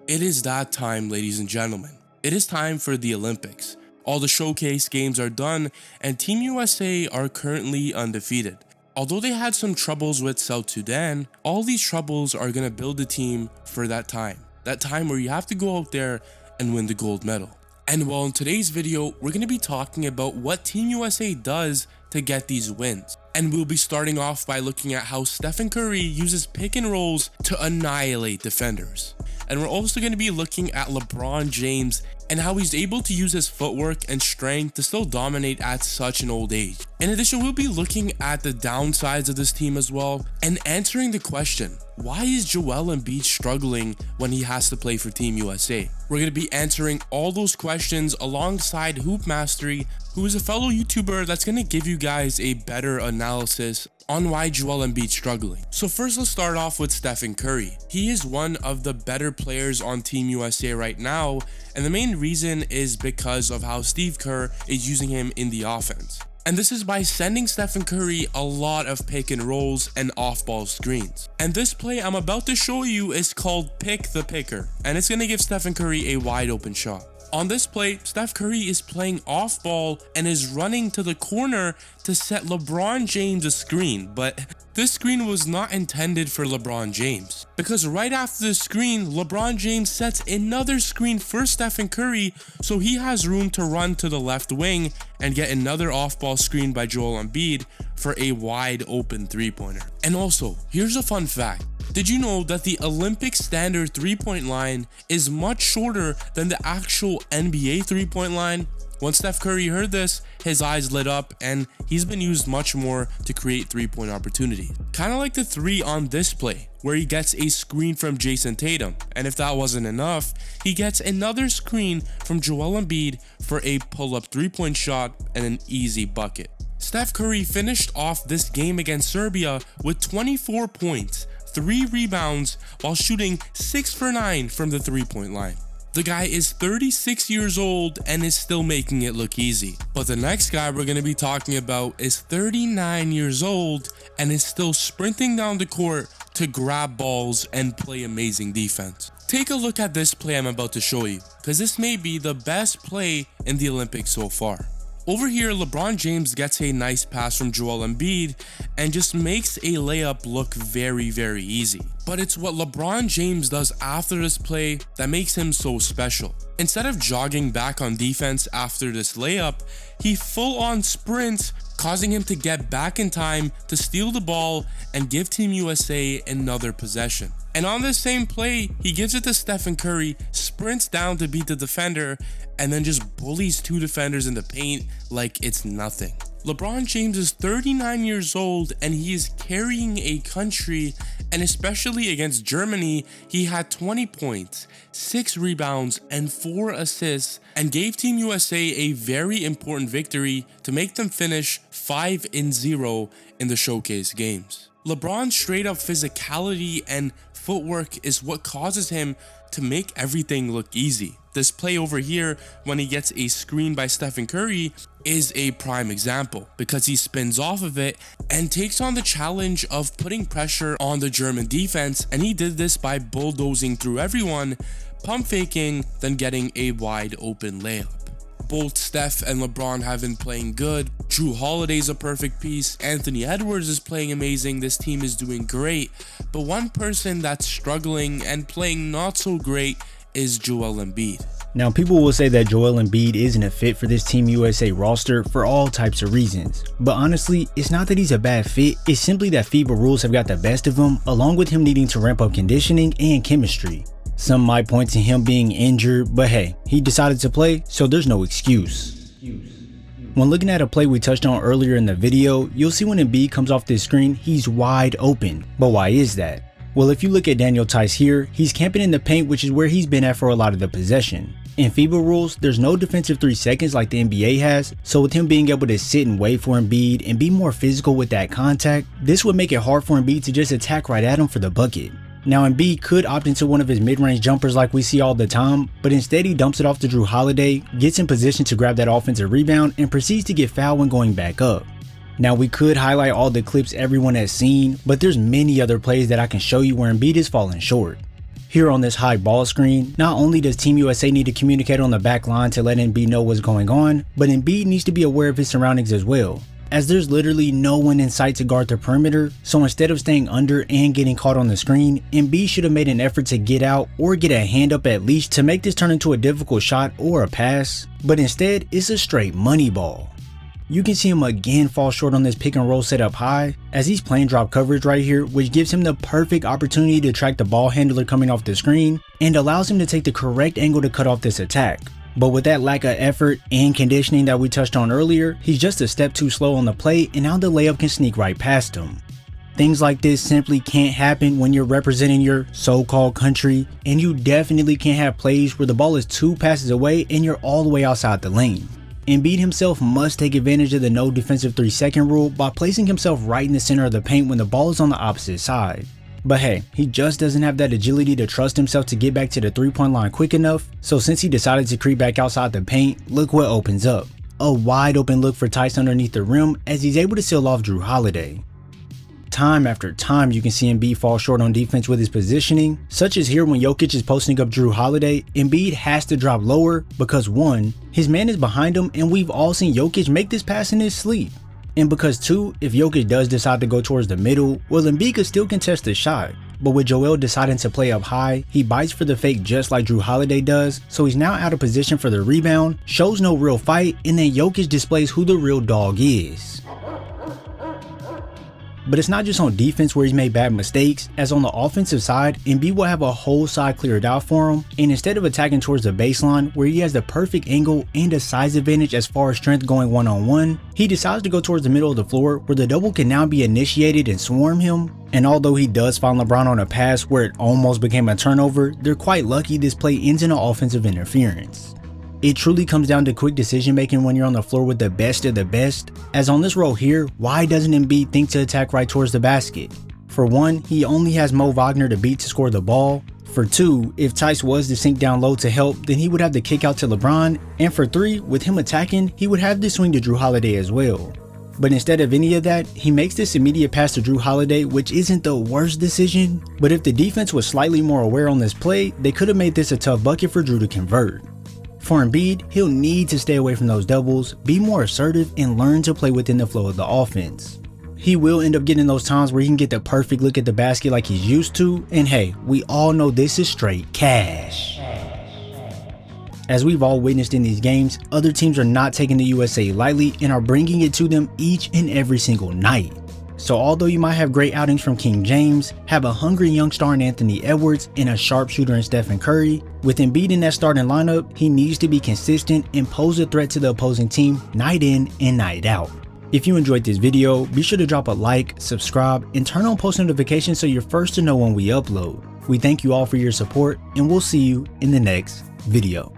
It is that time, ladies and gentlemen. It is time for the Olympics. All the showcase games are done and Team USA are currently undefeated. Although they had some troubles with South Sudan, all these troubles are going to build the team for that time. That time where you have to go out there and win the gold medal. And well, in today's video, we're going to be talking about what Team USA does to get these wins. And we'll be starting off by looking at how Stephen Curry uses pick and rolls to annihilate defenders. And we're also going to be looking at LeBron James and how he's able to use his footwork and strength to still dominate at such an old age. In addition, we'll be looking at the downsides of this team as well and answering the question, why is Joel Embiid struggling when he has to play for Team USA? We're going to be answering all those questions alongside Hoop Mastery, who is a fellow YouTuber that's going to give you guys a better analysis on why Joel Embiid's struggling. So first, let's start off with Stephen Curry. He is one of the better players on Team USA right now, and the main reason is because of how Steve Kerr is using him in the offense. And this is by sending Stephen Curry a lot of pick and rolls and off-ball screens. And this play I'm about to show you is called Pick the Picker, and it's going to give Stephen Curry a wide open shot. On this play, Steph Curry is playing off ball and is running to the corner to set LeBron James a screen, but this screen was not intended for LeBron James, because right after the screen, LeBron James sets another screen for Stephen Curry, so he has room to run to the left wing and get another off-ball screen by Joel Embiid for a wide open three-pointer. And also, here's a fun fact. Did you know that the Olympic standard three-point line is much shorter than the actual NBA three-point line? When Steph Curry heard this, his eyes lit up and he's been used much more to create three-point opportunity. Kind of like the three on this play, where he gets a screen from Jason Tatum, and if that wasn't enough, he gets another screen from Joel Embiid for a pull-up three-point shot and an easy bucket. Steph Curry finished off this game against Serbia with 24 points, 3 rebounds, while shooting 6 for 9 from the three-point line. The guy is 36 years old and is still making it look easy. But the next guy we're going to be talking about is 39 years old and is still sprinting down the court to grab balls and play amazing defense. Take a look at this play I'm about to show you, because this may be the best play in the Olympics so far. Over here, LeBron James gets a nice pass from Joel Embiid and just makes a layup look very, very easy. But it's what LeBron James does after this play that makes him so special. Instead of jogging back on defense after this layup, he full-on sprints, causing him to get back in time to steal the ball and give Team USA another possession. And on this same play, he gives it to Stephen Curry, sprints down to beat the defender, and then just bullies 2 defenders in the paint like it's nothing. LeBron James is 39 years old and he is carrying a country, and especially against Germany, he had 20 points, 6 rebounds, and 4 assists, and gave Team USA a very important victory to make them finish 5-0 in the showcase games. LeBron's straight up physicality and footwork is what causes him to make everything look easy. This play over here, when he gets a screen by Stephen Curry, is a prime example because he spins off of it and takes on the challenge of putting pressure on the German defense, and he did this by bulldozing through everyone, pump faking, then getting a wide open layup. Both Steph and LeBron have been playing good. Drew Holiday's a perfect piece. Anthony Edwards is playing amazing. This team is doing great. But one person that's struggling and playing not so great is Joel Embiid. Now, people will say that Joel Embiid isn't a fit for this Team USA roster for all types of reasons. But honestly, it's not that he's a bad fit, it's simply that FIBA rules have got the best of him, along with him needing to ramp up conditioning and chemistry. Some might point to him being injured, but hey, he decided to play, so there's no excuse. When looking at a play we touched on earlier in the video, you'll see when Embiid comes off this screen, he's wide open. But why is that? Well, if you look at Daniel Tice here, he's camping in the paint, which is where he's been at for a lot of the possession. In FIBA rules, there's no defensive 3 seconds like the NBA has, so with him being able to sit and wait for Embiid and be more physical with that contact, this would make it hard for Embiid to just attack right at him for the bucket. Now, Embiid could opt into one of his mid-range jumpers like we see all the time, but instead he dumps it off to Drew Holiday, gets in position to grab that offensive rebound, and proceeds to get fouled when going back up. Now, we could highlight all the clips everyone has seen, but there's many other plays that I can show you where Embiid is falling short. Here on this high ball screen, not only does Team USA need to communicate on the back line to let Embiid know what's going on, but Embiid needs to be aware of his surroundings as well, as there's literally no one in sight to guard the perimeter. So instead of staying under and getting caught on the screen, Embiid should have made an effort to get out or get a hand up at least to make this turn into a difficult shot or a pass, but instead it's a straight money ball. You can see him again fall short on this pick and roll set up high, as he's playing drop coverage right here, which gives him the perfect opportunity to track the ball handler coming off the screen and allows him to take the correct angle to cut off this attack. But with that lack of effort and conditioning that we touched on earlier, he's just a step too slow on the play, and now the layup can sneak right past him. Things like this simply can't happen when you're representing your so-called country, and you definitely can't have plays where the ball is 2 passes away and you're all the way outside the lane. Embiid himself must take advantage of the no defensive 3-second rule by placing himself right in the center of the paint when the ball is on the opposite side. But hey, he just doesn't have that agility to trust himself to get back to the 3-point line quick enough, so since he decided to creep back outside the paint, look what opens up. A wide open look for Tice underneath the rim as he's able to seal off Jrue Holiday. Time after time you can see Embiid fall short on defense with his positioning, such as here when Jokic is posting up Jrue Holiday. Embiid has to drop lower because 1, his man is behind him and we've all seen Jokic make this pass in his sleep. And because 2, if Jokic does decide to go towards the middle, well, Embiid could still contest the shot. But with Joel deciding to play up high, he bites for the fake just like Jrue Holiday does, so he's now out of position for the rebound, shows no real fight, and then Jokic displays who the real dog is. But it's not just on defense where he's made bad mistakes, as on the offensive side, Embiid will have a whole side cleared out for him, and instead of attacking towards the baseline where he has the perfect angle and a size advantage as far as strength going one-on-one, he decides to go towards the middle of the floor where the double can now be initiated and swarm him. And although he does find LeBron on a pass where it almost became a turnover, they're quite lucky this play ends in an offensive interference. It truly comes down to quick decision making when you're on the floor with the best of the best, as on this roll here, why doesn't Embiid think to attack right towards the basket? For 1, he only has Mo Wagner to beat to score the ball. For 2, if Tice was to sink down low to help, then he would have the kick out to LeBron. And for 3, with him attacking, he would have the swing to Jrue Holiday as well. But instead of any of that, he makes this immediate pass to Jrue Holiday, which isn't the worst decision, but if the defense was slightly more aware on this play, they could have made this a tough bucket for Jrue to convert. For Embiid, he'll need to stay away from those doubles, be more assertive, and learn to play within the flow of the offense. He will end up getting those times where he can get the perfect look at the basket like he's used to, and hey, we all know this is straight cash. As we've all witnessed in these games, other teams are not taking the USA lightly and are bringing it to them each and every single night. So although you might have great outings from King James, have a hungry young star in Anthony Edwards, and a sharpshooter in Stephen Curry, with Embiid in that starting lineup, he needs to be consistent and pose a threat to the opposing team night in and night out. If you enjoyed this video, be sure to drop a like, subscribe, and turn on post notifications so you're first to know when we upload. We thank you all for your support, and we'll see you in the next video.